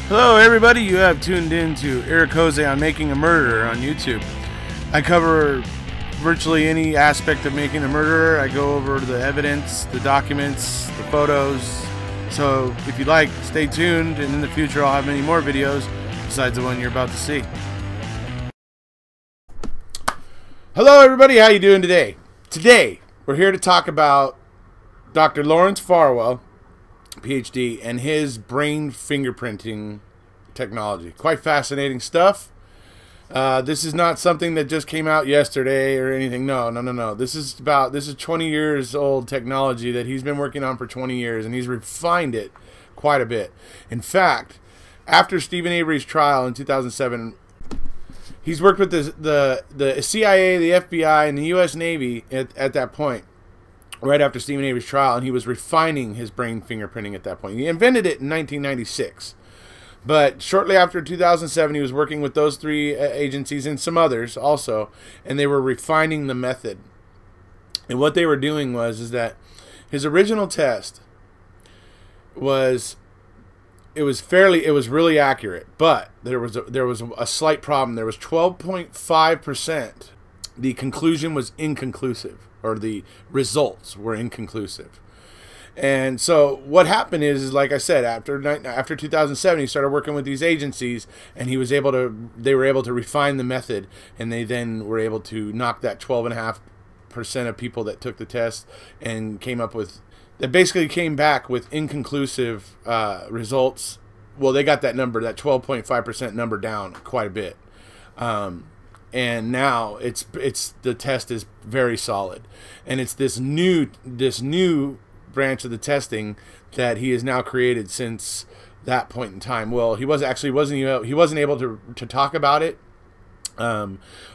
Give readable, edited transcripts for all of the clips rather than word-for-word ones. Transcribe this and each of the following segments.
Hello everybody, you have tuned in to Eric Jose on Making a Murderer on YouTube. I cover virtually any aspect of making a murderer. I go over the evidence, the documents, the photos. So if you like, stay tuned, and in the future I'll have many more videos besides the one you're about to see. Hello everybody, how you doing today? Today we're here to talk about Dr. Lawrence Farwell, PhD, and his brain fingerprinting technology. Quite fascinating stuff. This is not something that just came out yesterday or anything. No. This is 20 years old technology that he's been working on for 20 years, and he's refined it quite a bit. In fact, after Stephen Avery's trial in 2007, he's worked with the CIA, the FBI, and the U.S. Navy at that point, right after Stephen Avery's trial, and he was refining his brain fingerprinting at that point. He invented it in 1996. But shortly after 2007, he was working with those three agencies and some others also, and they were refining the method. And what they were doing was that his original test was really accurate, but there was a slight problem. There was 12.5%. The conclusion was inconclusive, or the results were inconclusive. And so what happened is like I said, after 2007, he started working with these agencies, and they were able to refine the method, and they then were able to knock that 12.5% of people that took the test and came back with inconclusive results. Well, they got that number, that 12.5% number, down quite a bit. And now the test is very solid, and it's this new branch of the testing that he has now created since that point in time. Well, he wasn't able to talk about it,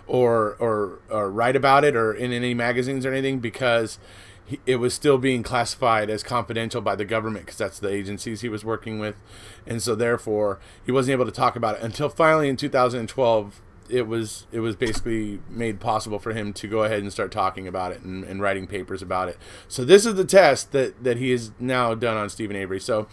or write about it, or in any magazines or anything, because it was still being classified as confidential by the government, because that's the agencies he was working with, and so therefore he wasn't able to talk about it until finally in 2012. It was basically made possible for him to go ahead and start talking about it and writing papers about it. So this is the test that he has now done on Stephen Avery. So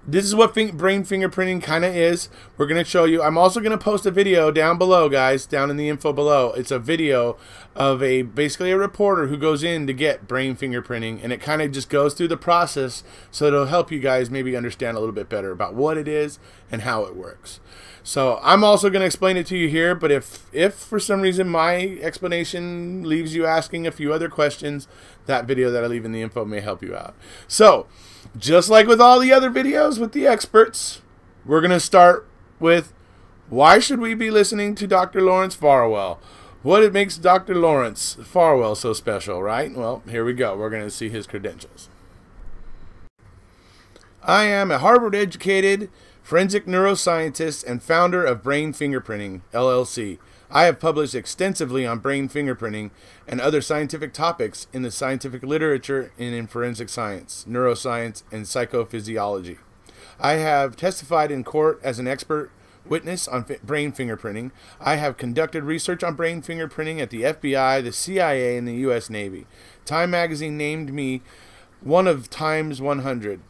this is what brain fingerprinting kind of is. We're going to show you. I'm also going to post a video down below, guys, down in the info below. It's a video of basically a reporter who goes in to get brain fingerprinting, and it kind of just goes through the process, so it'll help you guys maybe understand a little bit better about what it is and how it works. So I'm also going to explain it to you here, but if for some reason my explanation leaves you asking a few other questions, that video that I leave in the info may help you out. So, just like with all the other videos with the experts, we're going to start with, why should we be listening to Dr. Lawrence Farwell? What makes Dr. Lawrence Farwell so special, right? Well, here we go. We're going to see his credentials. I am a Harvard-educated forensic neuroscientist and founder of Brain Fingerprinting, LLC. I have published extensively on brain fingerprinting and other scientific topics in the scientific literature and in forensic science, neuroscience, and psychophysiology. I have testified in court as an expert witness on brain fingerprinting. I have conducted research on brain fingerprinting at the FBI, the CIA, and the U.S. Navy. Time magazine named me one of Time's 100.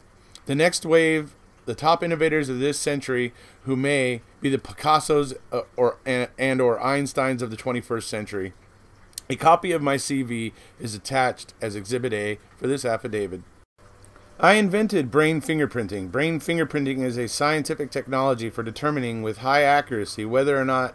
The next wave, the top innovators of this century, who may be the Picassos or Einsteins of the 21st century. A copy of my CV is attached as Exhibit A for this affidavit. I invented brain fingerprinting. Brain fingerprinting is a scientific technology for determining with high accuracy whether or not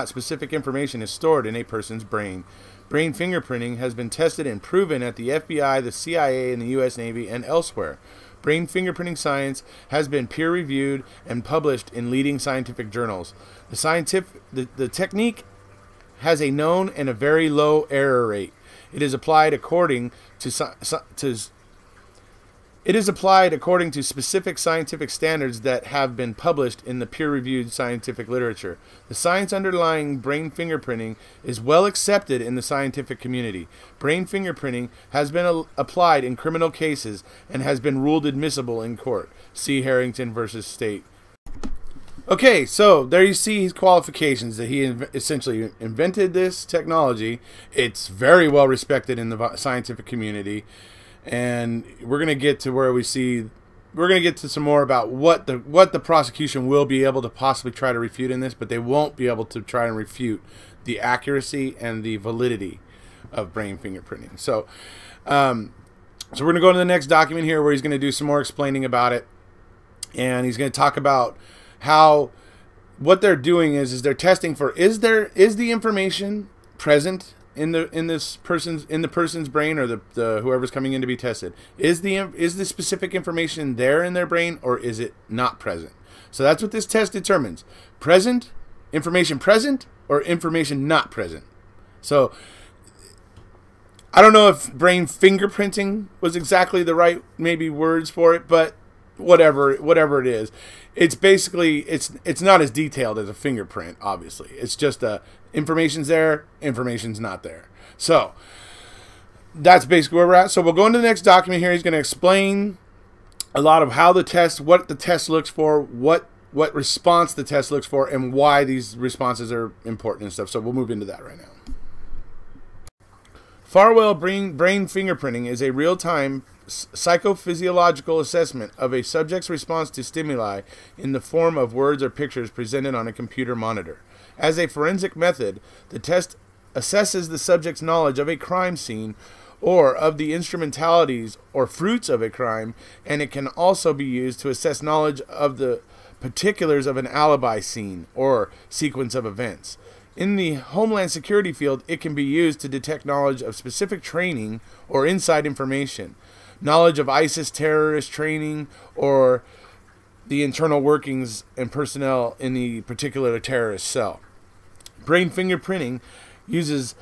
specific information is stored in a person's brain. Brain fingerprinting has been tested and proven at the FBI, the CIA, and the U.S. Navy, and elsewhere. Brain fingerprinting science has been peer-reviewed and published in leading scientific journals. The technique has a known and a very low error rate. It is applied according to specific scientific standards that have been published in the peer-reviewed scientific literature. The science underlying brain fingerprinting is well accepted in the scientific community. Brain fingerprinting has been applied in criminal cases and has been ruled admissible in court. See Harrington versus State. Okay, so there you see his qualifications, that he essentially invented this technology. It's very well respected in the scientific community. And we're going to get to where we see we're going to get to some more about what the prosecution will be able to possibly try to refute in this, but they won't be able to try and refute the accuracy and the validity of brain fingerprinting. So, so we're going to go to the next document here where he's going to do some more explaining about it, and he's going to talk about how what they're doing is they're testing for is the information present in the person's brain, or the whoever's coming in to be tested, is the specific information there in their brain, or is it not present? So that's what this test determines: information present or information not present. So I don't know if brain fingerprinting was exactly the right maybe words for it, but whatever it is, it's basically it's not as detailed as a fingerprint. Obviously, it's just information's there, information's not there. So that's basically where we're at. So we'll go into the next document here. He's going to explain a lot of how what the test looks for, what response the test looks for, and why these responses are important and stuff. So we'll move into that right now. Farwell brain fingerprinting is a real-time psychophysiological assessment of a subject's response to stimuli in the form of words or pictures presented on a computer monitor. As a forensic method, the test assesses the subject's knowledge of a crime scene or of the instrumentalities or fruits of a crime, and it can also be used to assess knowledge of the particulars of an alibi scene or sequence of events. In the Homeland Security field, it can be used to detect knowledge of specific training or inside information, knowledge of ISIS terrorist training, or the internal workings and personnel in the particular terrorist cell. Brain fingerprinting uses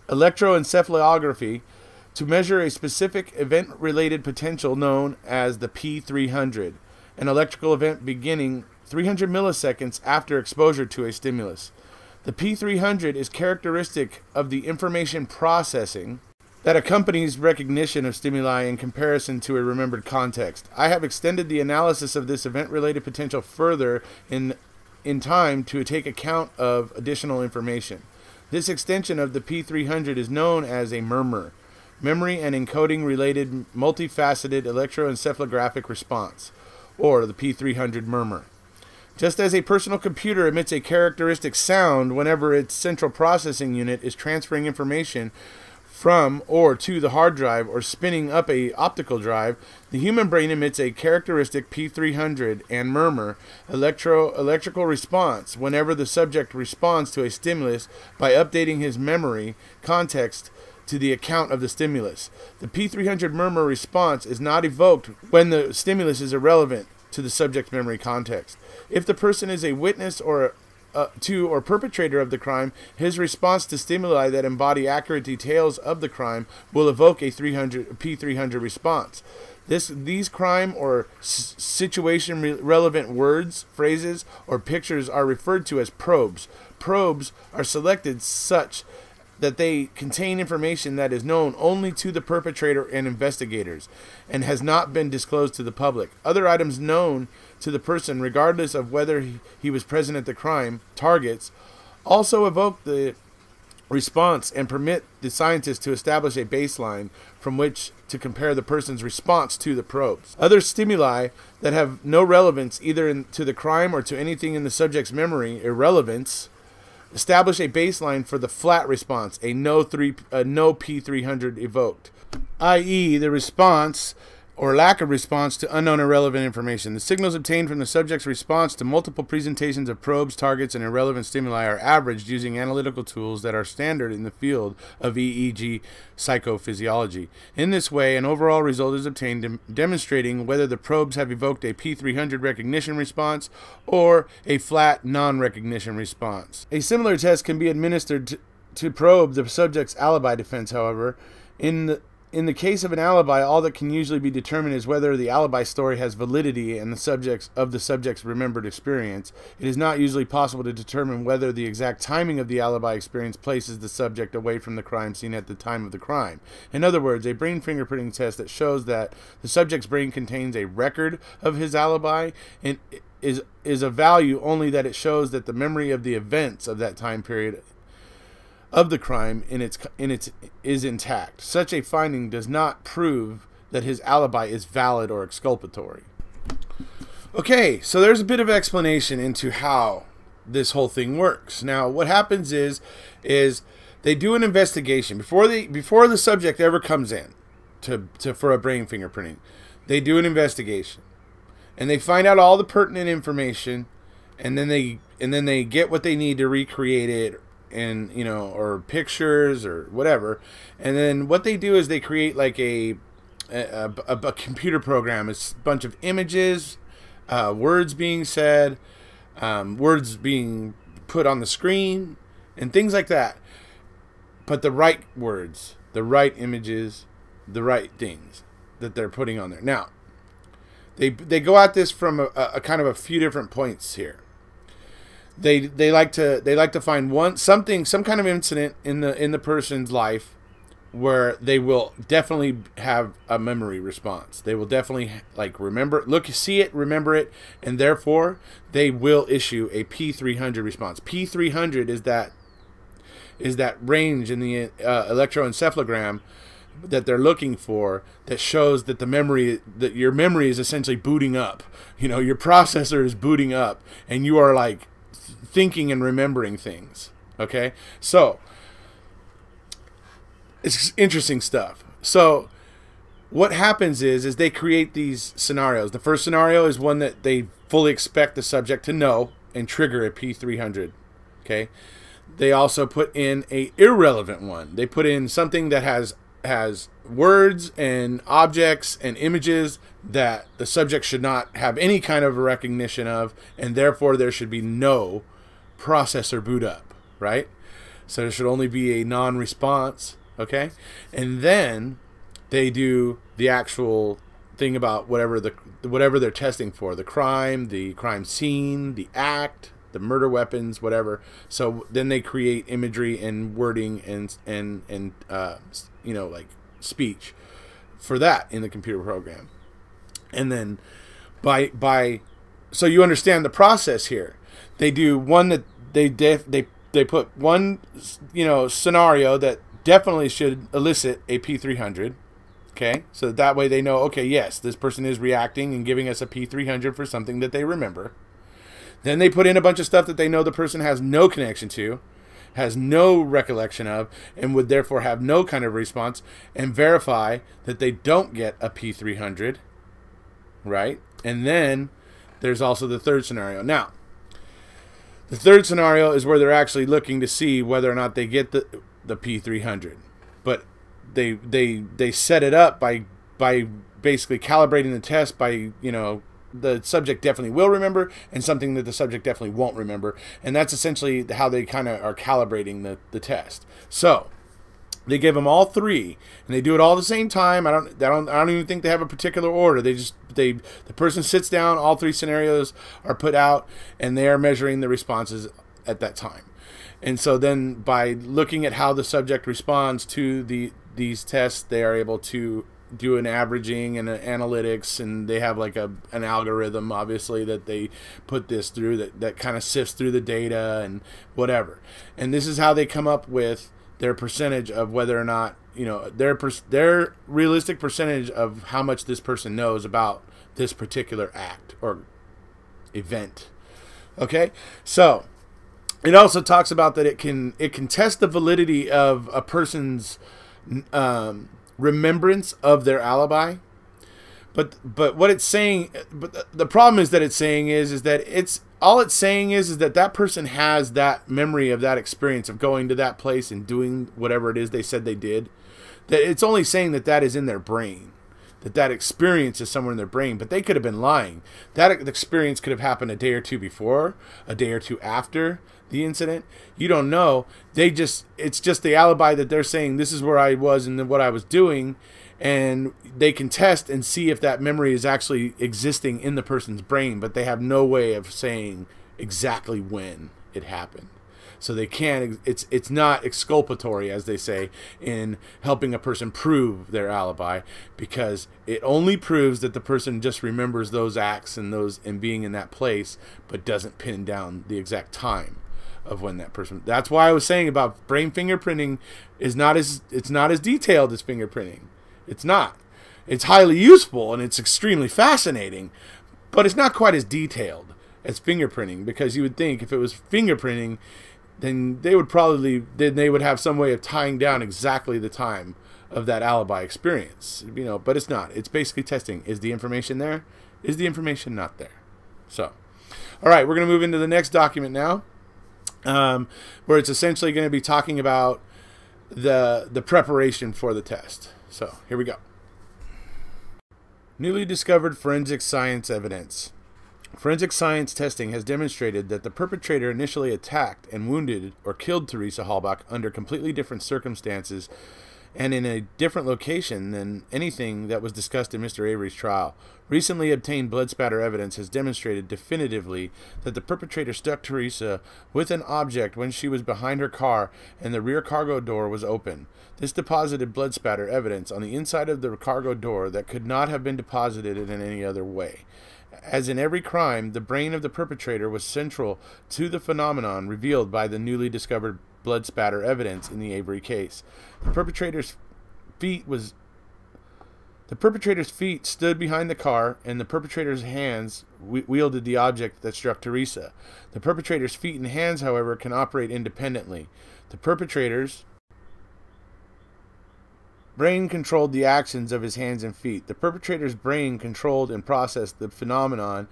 electroencephalography to measure a specific event-related potential known as the P300, an electrical event beginning 300 milliseconds after exposure to a stimulus. The P300 is characteristic of the information processing that accompanies recognition of stimuli in comparison to a remembered context. I have extended the analysis of this event-related potential further in time to take account of additional information. This extension of the P300 is known as a murmur, memory and encoding related multifaceted electroencephalographic response, or the P300 murmur. Just as a personal computer emits a characteristic sound whenever its central processing unit is transferring information from or to the hard drive or spinning up a optical drive, the human brain emits a characteristic P300 and murmur electrical response whenever the subject responds to a stimulus by updating his memory context to the account of the stimulus. The P300 murmur response is not evoked when the stimulus is irrelevant to the subject's memory context. If the person is a witness or perpetrator of the crime, his response to stimuli that embody accurate details of the crime will evoke a P300 response. These crime or situation relevant words, phrases, or pictures are referred to as probes. Probes are selected such that they contain information that is known only to the perpetrator and investigators and has not been disclosed to the public. Other items known to the person, regardless of whether he was present at the crime, targets, also evoke the response and permit the scientist to establish a baseline from which to compare the person's response to the probes. Other stimuli that have no relevance either to the crime or to anything in the subject's memory, irrelevance, establish a baseline for the flat response, a no P300 evoked, i.e. the response or lack of response to unknown irrelevant information. The signals obtained from the subject's response to multiple presentations of probes, targets, and irrelevant stimuli are averaged using analytical tools that are standard in the field of EEG psychophysiology. In this way, an overall result is obtained demonstrating whether the probes have evoked a P300 recognition response or a flat non-recognition response. A similar test can be administered to probe the subject's alibi defense, however. In the case of an alibi, all that can usually be determined is whether the alibi story has validity in the subject's remembered experience. It is not usually possible to determine whether the exact timing of the alibi experience places the subject away from the crime scene at the time of the crime. In other words, a brain fingerprinting test that shows that the subject's brain contains a record of his alibi and is of value only that it shows that the memory of the events of that time period of the crime is intact. Such a finding does not prove that his alibi is valid or exculpatory. Okay, so there's a bit of explanation into how this whole thing works. Now, what happens is they do an investigation before the subject ever comes in for a brain fingerprinting. They do an investigation, and they find out all the pertinent information, and then they get what they need to recreate it, and or pictures or whatever. And then what they do is they create like a computer program. It's a bunch of images, words being said, words being put on the screen, and things like that. But the right words, the right images, the right things that they're putting on there. Now, they go at this from a kind of a few different points here. They like to find some kind of incident in the person's life where they will definitely have a memory response. They will definitely see it, remember it, and therefore they will issue a P300 response. P300 is that range in the electroencephalogram that they're looking for, that shows that your memory is essentially booting up. Your processor is booting up, and you are like thinking and remembering things. Okay, so it's interesting stuff. So what happens is they create these scenarios. The first scenario is one that they fully expect the subject to know and trigger a P300. Okay, they also put in a irrelevant one. They put in something that has words and objects and images that the subject should not have any kind of recognition of, and therefore there should be no processor boot up, right? So there should only be a non-response. Okay, and then they do the actual thing about whatever they're testing for, the crime scene, the act, the murder weapons, whatever. So then they create imagery and wording and like speech for that in the computer program. And then so you understand the process here. They do one that they put one scenario that definitely should elicit a P300. Okay, so that way they know, okay, yes, this person is reacting and giving us a P300 for something that they remember. Then they put in a bunch of stuff that they know the person has no connection to, has no recollection of, and would therefore have no kind of response, and verify that they don't get a P300, right? And then there's also the third scenario. Now, the third scenario is where they're actually looking to see whether or not they get the P300, but they set it up by basically calibrating the test by the subject definitely will remember and something that the subject definitely won't remember, and that's essentially how they kind of are calibrating the test. So they give them all three, and they do it all at the same time. I don't even think they have a particular order. The person sits down, all three scenarios are put out, and they are measuring the responses at that time. And so then by looking at how the subject responds to these tests, they are able to do an averaging and an analytics, and they have like an algorithm, obviously, that they put this through that kind of sifts through the data and whatever. And this is how they come up with their percentage of whether or not, their realistic percentage of how much this person knows about this particular act or event. Okay, so it also talks about that it can test the validity of a person's remembrance of their alibi, but what it's saying, but the problem is that it's saying is that it's saying is that that person has that memory of that experience of going to that place and doing whatever it is they said they did. That it's only saying that is in their brain, that experience is somewhere in their brain, but they could have been lying. That experience could have happened a day or two before, a day or two after the incident. You don't know. It's just the alibi that they're saying this is where I was and what I was doing, and they can test and see if that memory is actually existing in the person's brain, but they have no way of saying exactly when it happened. So they can't, it's not exculpatory, as they say, in helping a person prove their alibi, because it only proves that the person just remembers those acts and being in that place, but doesn't pin down the exact time of when that person. That's why I was saying about brain fingerprinting it's not as detailed as fingerprinting. It's not. It's highly useful and it's extremely fascinating, But it's not quite as detailed as fingerprinting, because you would think if it was fingerprinting, then they would have some way of tying down exactly the time of that alibi experience, but it's not. It's basically testing. Is the information there? Is the information not there? So, all right, we're going to move into the next document now, where it's essentially going to be talking about the preparation for the test. So, here we go. Newly discovered forensic science evidence. Forensic science testing has demonstrated that the perpetrator initially attacked and wounded or killed Teresa Halbach under completely different circumstances and in a different location than anything that was discussed in Mr. Avery's trial. Recently obtained blood spatter evidence has demonstrated definitively that the perpetrator struck Teresa with an object when she was behind her car and the rear cargo door was open. This deposited blood spatter evidence on the inside of the cargo door that could not have been deposited in any other way. As in every crime, the brain of the perpetrator was central to the phenomenon revealed by the newly discovered blood spatter evidence in the Avery case. The perpetrator's feet stood behind the car, and the perpetrator's hands wielded the object that struck Teresa. The perpetrator's feet and hands, however, can operate independently. The perpetrator's brain controlled the actions of his hands and feet. The perpetrator's brain controlled and processed the phenomenon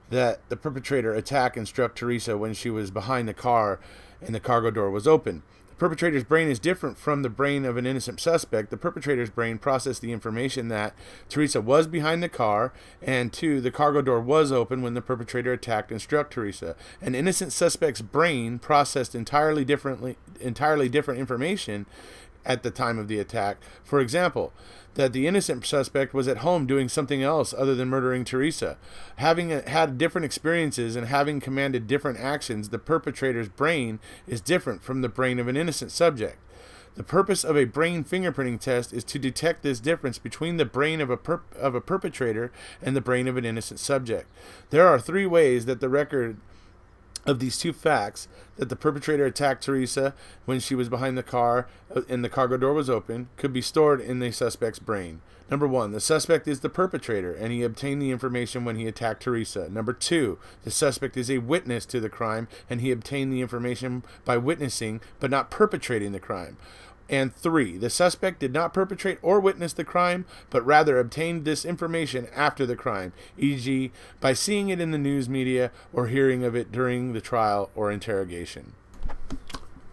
that the perpetrator attacked and struck Teresa when she was behind the car and the cargo door was open. The perpetrator's brain is different from the brain of an innocent suspect. The perpetrator's brain processed the information that Teresa was behind the car, and 2, the cargo door was open when the perpetrator attacked and struck Teresa. An innocent suspect's brain processed entirely different information at the time of the attack. For example, that the innocent suspect was at home doing something else other than murdering Teresa. Having had different experiences and having commanded different actions, the perpetrator's brain is different from the brain of an innocent subject. The purpose of a brain fingerprinting test is to detect this difference between the brain of a perpetrator and the brain of an innocent subject. There are 3 ways that the record of these 2 facts, that the perpetrator attacked Teresa when she was behind the car and the cargo door was open, could be stored in the suspect's brain. Number 1, the suspect is the perpetrator, and he obtained the information when he attacked Teresa. Number 2, the suspect is a witness to the crime, and he obtained the information by witnessing but not perpetrating the crime. And 3, the suspect did not perpetrate or witness the crime, but rather obtained this information after the crime, e.g., by seeing it in the news media or hearing of it during the trial or interrogation.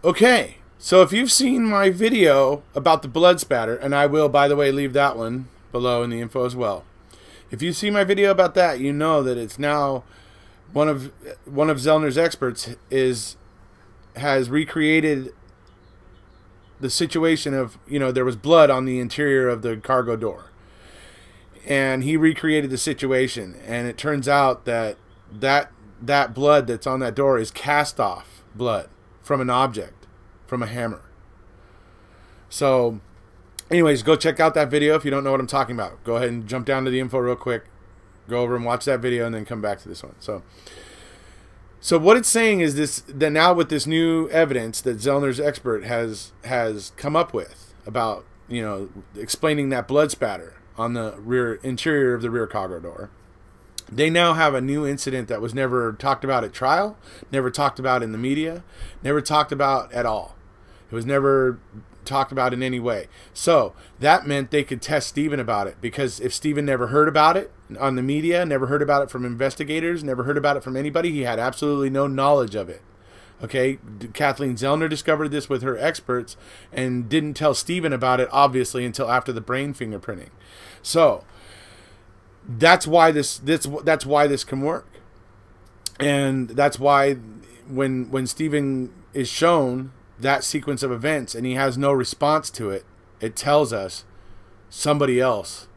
Okay, so if you've seen my video about the blood spatter, and I will, by the way, leave that one below in the info as well. If you see my video about that, you know that it's now one of Zellner's experts has recreated the situation of, there was blood on the interior of the cargo door. And he recreated the situation. And it turns out that blood that's on that door is cast off blood from an object, from a hammer. So, anyways, go check out that video if you don't know what I'm talking about. Go ahead and jump down to the info real quick. Go over and watch that video and then come back to this one. So what it's saying is that now with this new evidence that Zellner's expert has come up with about, explaining that blood spatter on the rear interior of the rear cargo door, they now have a new incident that was never talked about at trial, never talked about in the media, never talked about at all. It was never talked about in any way. So that meant they could test Stephen about it, because if Stephen never heard about it on the media, never heard about it from investigators, never heard about it from anybody, he had absolutely no knowledge of it. Okay, Kathleen Zellner discovered this with her experts and didn't tell Stephen about it, obviously, until after the brain fingerprinting. So that's why this can work, and that's why when Stephen is shown that sequence of events and he has no response to it, it tells us somebody else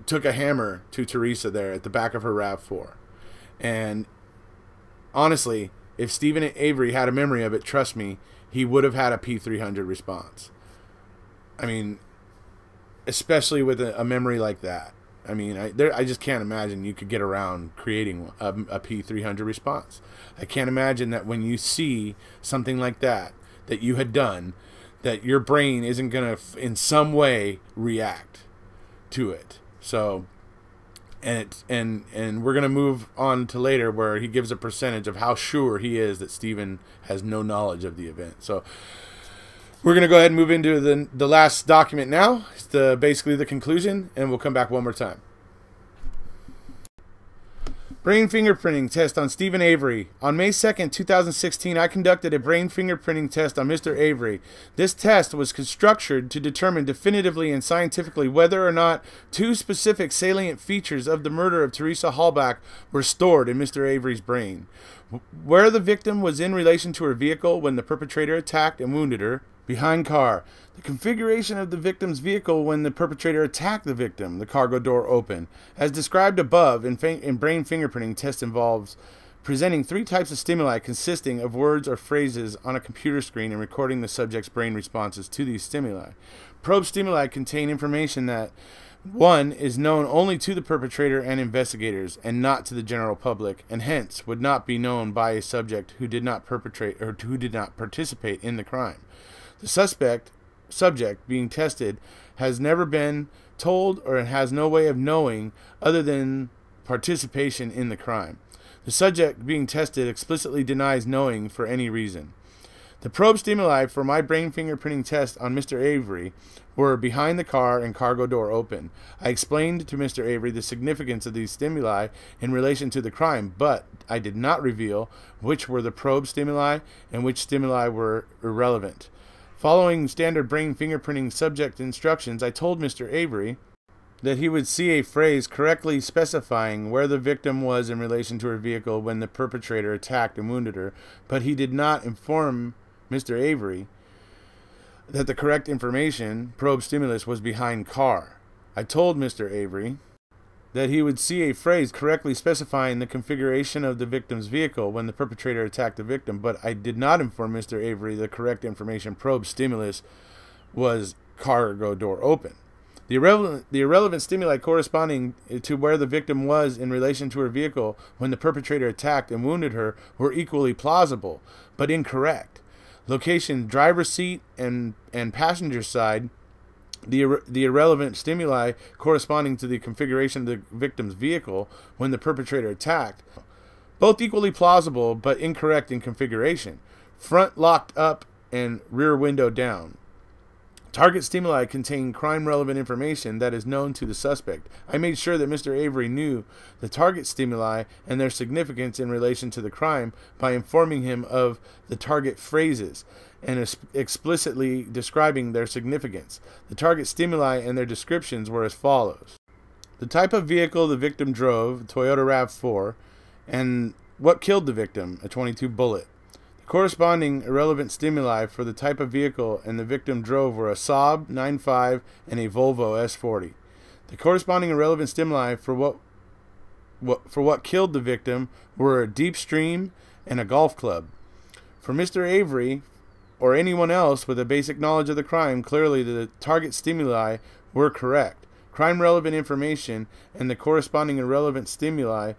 took a hammer to Teresa there at the back of her RAV4. And honestly, if Stephen Avery had a memory of it, trust me, he would have had a P300 response. I mean, especially with a memory like that. I mean, I just can't imagine you could get around creating a P300 response. I can't imagine that when you see something like that you had done, that your brain isn't going to in some way react to it. So, and we're gonna move on to later where he gives a percentage of how sure he is that Stephen has no knowledge of the event. So we're gonna go ahead and move into the last document now. It's basically the conclusion, and we'll come back one more time. Brain fingerprinting test on Stephen Avery. On May 2nd, 2016, I conducted a brain fingerprinting test on Mr. Avery. This test was structured to determine definitively and scientifically whether or not two specific salient features of the murder of Teresa Halbach were stored in Mr. Avery's brain. Where the victim was in relation to her vehicle when the perpetrator attacked and wounded her. Behind car. The configuration of the victim's vehicle when the perpetrator attacked the victim. The cargo door open. As described above, in brain fingerprinting test involves presenting three types of stimuli consisting of words or phrases on a computer screen and recording the subject's brain responses to these stimuli. Probe stimuli contain information that one is known only to the perpetrator and investigators and not to the general public, and hence would not be known by a subject who did not perpetrate or who did not participate in the crime. The subject being tested has never been told or has no way of knowing other than participation in the crime. The subject being tested explicitly denies knowing for any reason. The probe stimuli for my brain fingerprinting test on Mr. Avery were behind the car and cargo door open. I explained to Mr. Avery the significance of these stimuli in relation to the crime, but I did not reveal which were the probe stimuli and which stimuli were irrelevant. Following standard brain fingerprinting subject instructions, I told Mr. Avery that he would see a phrase correctly specifying where the victim was in relation to her vehicle when the perpetrator attacked and wounded her, but he did not inform Mr. Avery that the correct information, probe stimulus, was behind car. I told Mr. Avery that he would see a phrase correctly specifying the configuration of the victim's vehicle when the perpetrator attacked the victim, but I did not inform Mr. Avery the correct information, probe stimulus, was cargo door open. The irrelevant stimuli corresponding to where the victim was in relation to her vehicle when the perpetrator attacked and wounded her were equally plausible, but incorrect. Location, driver's seat, and passenger side. The irrelevant stimuli corresponding to the configuration of the victim's vehicle when the perpetrator attacked. Both equally plausible, but incorrect in configuration. Front locked up and rear window down. Target stimuli contain crime-relevant information that is known to the suspect. I made sure that Mr. Avery knew the target stimuli and their significance in relation to the crime by informing him of the target phrases and explicitly describing their significance. The target stimuli and their descriptions were as follows. The type of vehicle the victim drove, a Toyota RAV4, and what killed the victim, a .22 bullet. The corresponding irrelevant stimuli for the type of vehicle and the victim drove were a Saab 9.5 and a Volvo S40. The corresponding irrelevant stimuli for what killed the victim were a deep stream and a golf club. For Mr. Avery, or anyone else with a basic knowledge of the crime, clearly the target stimuli were correct. Crime-relevant information and the corresponding irrelevant stimuli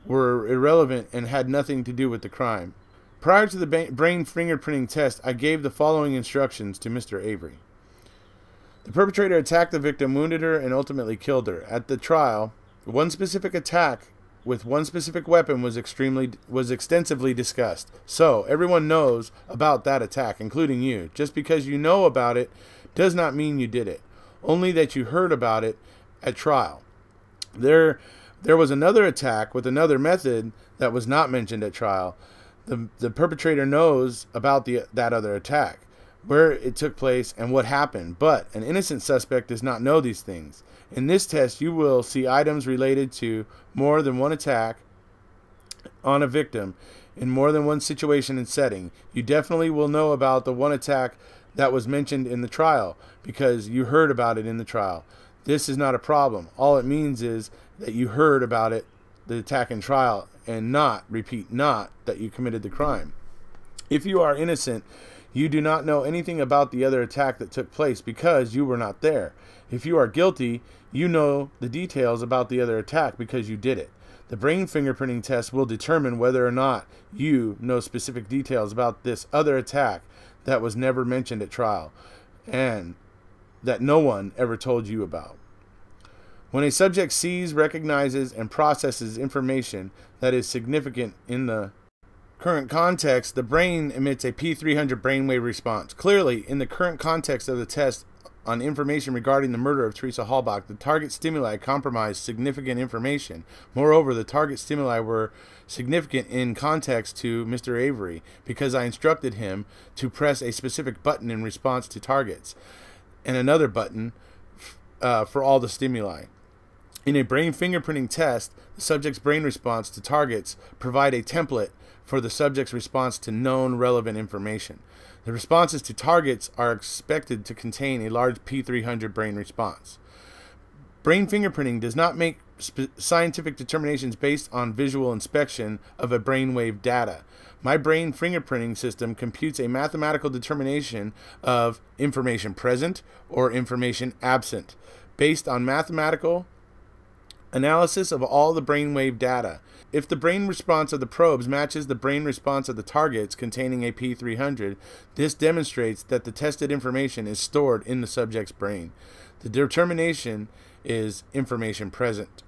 were irrelevant and had nothing to do with the crime. Prior to the brain fingerprinting test, I gave the following instructions to Mr. Avery. The perpetrator attacked the victim, wounded her, and ultimately killed her. At the trial, one specific attack with one specific weapon was extensively discussed. So, everyone knows about that attack, including you. Just because you know about it does not mean you did it. Only that you heard about it at trial. There was another attack with another method that was not mentioned at trial. The perpetrator knows about that other attack, where it took place, and what happened, but an innocent suspect does not know these things. In this test, you will see items related to more than one attack on a victim in more than one situation and setting. You definitely will know about the one attack that was mentioned in the trial because you heard about it in the trial. This is not a problem. All it means is that you heard about it, the attack in trial, and not, repeat, not that you committed the crime. If you are innocent, you do not know anything about the other attack that took place because you were not there. If you are guilty, you know the details about the other attack because you did it. The brain fingerprinting test will determine whether or not you know specific details about this other attack that was never mentioned at trial and that no one ever told you about. When a subject sees, recognizes, and processes information that is significant in the current context, the brain emits a P300 brainwave response. Clearly, in the current context of the test on information regarding the murder of Teresa Halbach, the target stimuli compromised significant information. Moreover, the target stimuli were significant in context to Mr. Avery because I instructed him to press a specific button in response to targets and another button for all the stimuli. In a brain fingerprinting test, the subject's brain response to targets provide a template for the subject's response to known relevant information. The responses to targets are expected to contain a large P300 brain response. Brain fingerprinting does not make scientific determinations based on visual inspection of a brainwave data. My brain fingerprinting system computes a mathematical determination of information present or information absent based on mathematical analysis of all the brainwave data. If the brain response of the probes matches the brain response of the targets containing a P300, this demonstrates that the tested information is stored in the subject's brain. The determination is information present.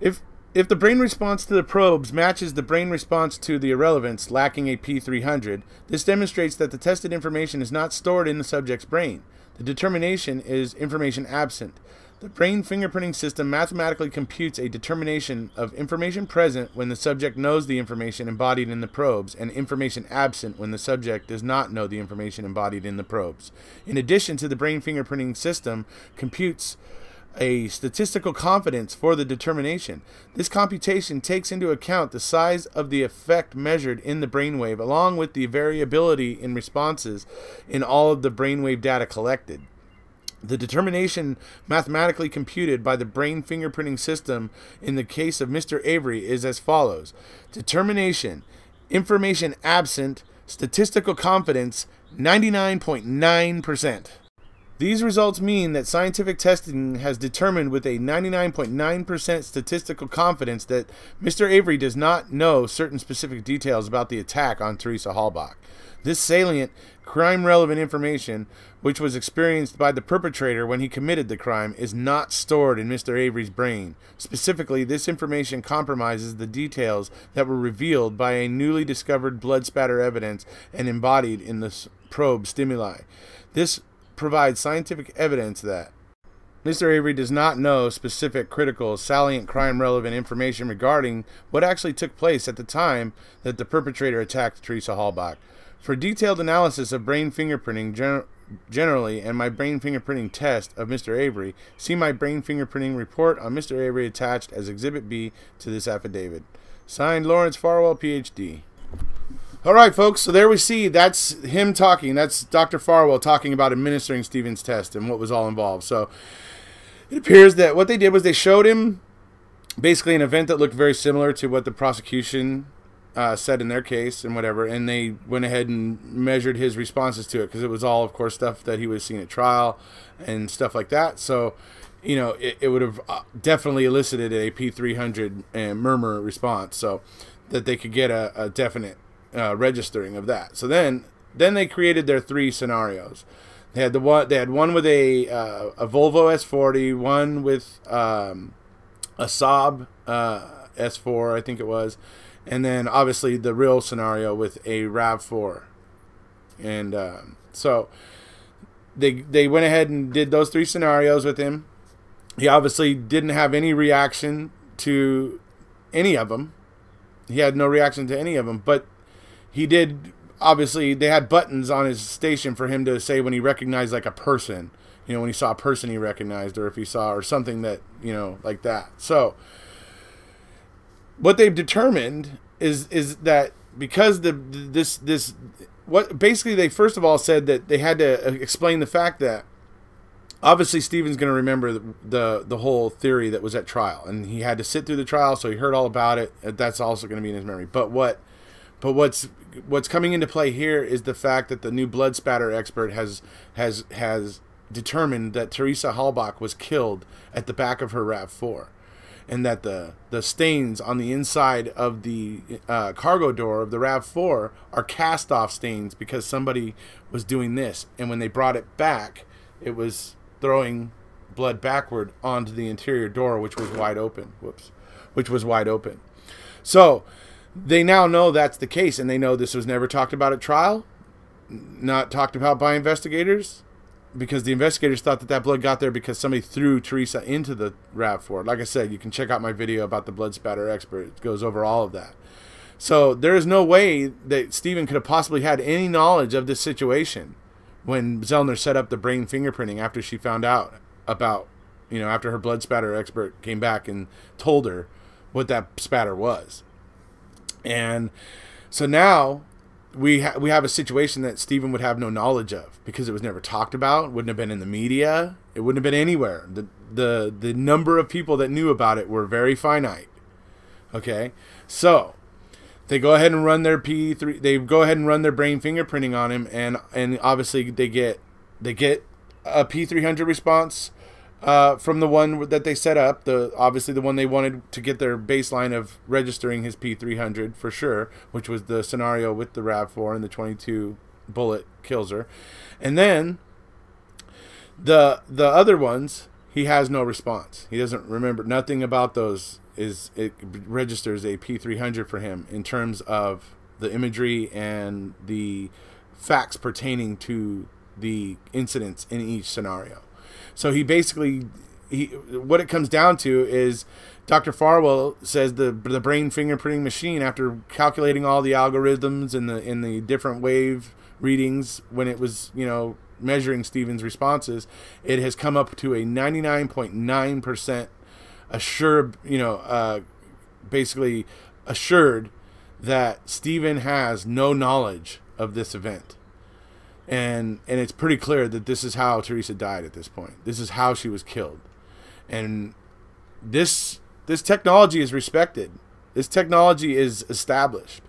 If the brain response to the probes matches the brain response to the irrelevance lacking a P300, this demonstrates that the tested information is not stored in the subject's brain. The determination is information absent. The brain fingerprinting system mathematically computes a determination of information present when the subject knows the information embodied in the probes and information absent when the subject does not know the information embodied in the probes. In addition to the brain fingerprinting system computes a statistical confidence for the determination. This computation takes into account the size of the effect measured in the brainwave along with the variability in responses in all of the brainwave data collected. The determination mathematically computed by the brain fingerprinting system in the case of Mr. Avery is as follows. Determination, information absent, statistical confidence, 99.9%. These results mean that scientific testing has determined with a 99.9% statistical confidence that Mr. Avery does not know certain specific details about the attack on Teresa Halbach. This salient, crime-relevant information, which was experienced by the perpetrator when he committed the crime, is not stored in Mr. Avery's brain. Specifically, this information compromises the details that were revealed by a newly discovered blood spatter evidence and embodied in the probe stimuli. This provides scientific evidence that Mr. Avery does not know specific, critical, salient, crime-relevant information regarding what actually took place at the time that the perpetrator attacked Teresa Halbach. For detailed analysis of brain fingerprinting generally and my brain fingerprinting test of Mr. Avery, see my brain fingerprinting report on Mr. Avery attached as Exhibit B to this affidavit. Signed, Lawrence Farwell, PhD. All right, folks, so there we see, that's him talking. That's Dr. Farwell talking about administering Stephen's test and what was all involved. So it appears that what they did was they showed him basically an event that looked very similar to what the prosecution said in their case and whatever, and they went ahead and measured his responses to it because it was all, of course, stuff that he was seeing at trial and stuff like that. So, you know, it would have definitely elicited a P300 murmur response so that they could get a definite registering of that. So then they created their three scenarios. They had one with a Volvo S40, one with a Saab S4, I think it was, and then obviously the real scenario with a RAV4. And so they went ahead and did those three scenarios with him. He obviously didn't have any reaction to any of them. He had no reaction to any of them, but he did, obviously, they had buttons on his station for him to say when he recognized like a person, you know, when he saw a person he recognized, or if he saw, or something that, you know, like that. So what they've determined is that because what basically they first of all said that they had to explain the fact that obviously Stephen's going to remember the whole theory that was at trial, and he had to sit through the trial, so he heard all about it. That's also going to be in his memory. But what's coming into play here is the fact that the new blood spatter expert has determined that Teresa Halbach was killed at the back of her RAV4, and that the stains on the inside of the cargo door of the RAV4 are cast-off stains because somebody was doing this, and when they brought it back, it was throwing blood backward onto the interior door, which was wide open. Which was wide open. So they now know that's the case, and they know this was never talked about at trial, not talked about by investigators, because the investigators thought that blood got there because somebody threw Teresa into the RAV4. Like I said, you can check out my video about the blood spatter expert. It goes over all of that. So there is no way that Stephen could have possibly had any knowledge of this situation when Zellner set up the brain fingerprinting after she found out about, after her blood spatter expert came back and told her what that spatter was. And so now we have a situation that Stephen would have no knowledge of because it was never talked about, wouldn't have been in the media, it wouldn't have been anywhere. The number of people that knew about it were very finite. Okay, so they go ahead and run their P3. They go ahead and run their brain fingerprinting on him, and obviously they get a P300 response from the one that they set up. Obviously the one they wanted to get their baseline of registering his P300 for sure, which was the scenario with the RAV4 and the 22 bullet kills her. And then the other ones, he has no response. He doesn't remember nothing about those. It registers a P300 for him in terms of the imagery and the facts pertaining to the incidents in each scenario. So he basically, what it comes down to is Dr. Farwell says the brain fingerprinting machine, after calculating all the algorithms and the different wave readings when it was measuring Stephen's responses, it has come up to a 99.9% assured, basically assured that Stephen has no knowledge of this event. And it's pretty clear that this is how Teresa died at this point. This is how she was killed. And this technology is respected. This technology is established.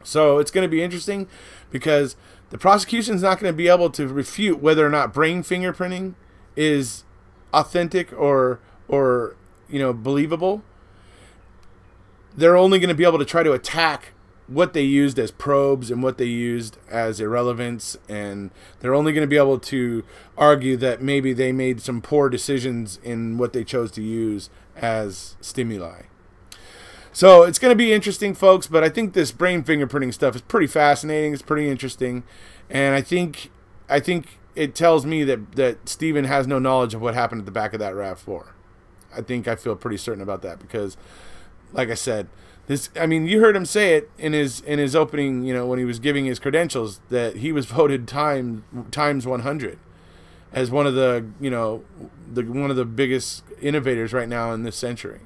So it's going to be interesting because the prosecution is not going to be able to refute whether or not brain fingerprinting is authentic or believable. They're only going to be able to try to attack what they used as probes and what they used as irrelevance, and they're only going to be able to argue that maybe they made some poor decisions in what they chose to use as stimuli. So it's going to be interesting, folks, but I think this brain fingerprinting stuff is pretty fascinating. It's pretty interesting, and I think it tells me that Stephen has no knowledge of what happened at the back of that RAV4. I feel pretty certain about that because, like I said, you heard him say it in his opening, when he was giving his credentials, that he was voted times 100 as one of the biggest innovators right now in this century.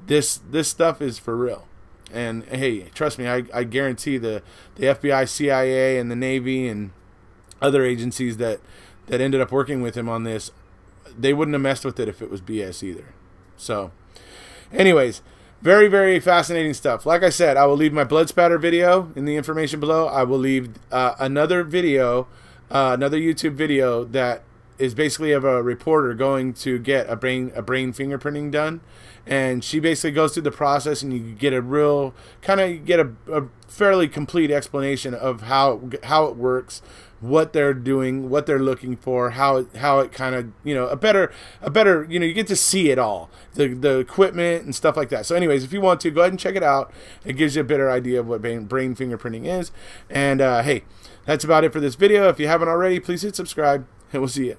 This stuff is for real. And hey, trust me, I guarantee the FBI, CIA, and the Navy and other agencies that ended up working with him on this, they wouldn't have messed with it if it was BS either. So, anyways, very, very fascinating stuff. Like I said, I will leave my blood spatter video in the information below. I will leave another video, another YouTube video that is basically of a reporter going to get a brain fingerprinting done, and she basically goes through the process, and you get a fairly complete explanation of how it works, what they're doing, what they're looking for, how it kind of, a better, you get to see it all, the equipment and stuff like that. So anyways, if you want to, go ahead and check it out. It gives you a better idea of what brain fingerprinting is. And hey, that's about it for this video. If you haven't already, please hit subscribe, and we'll see you.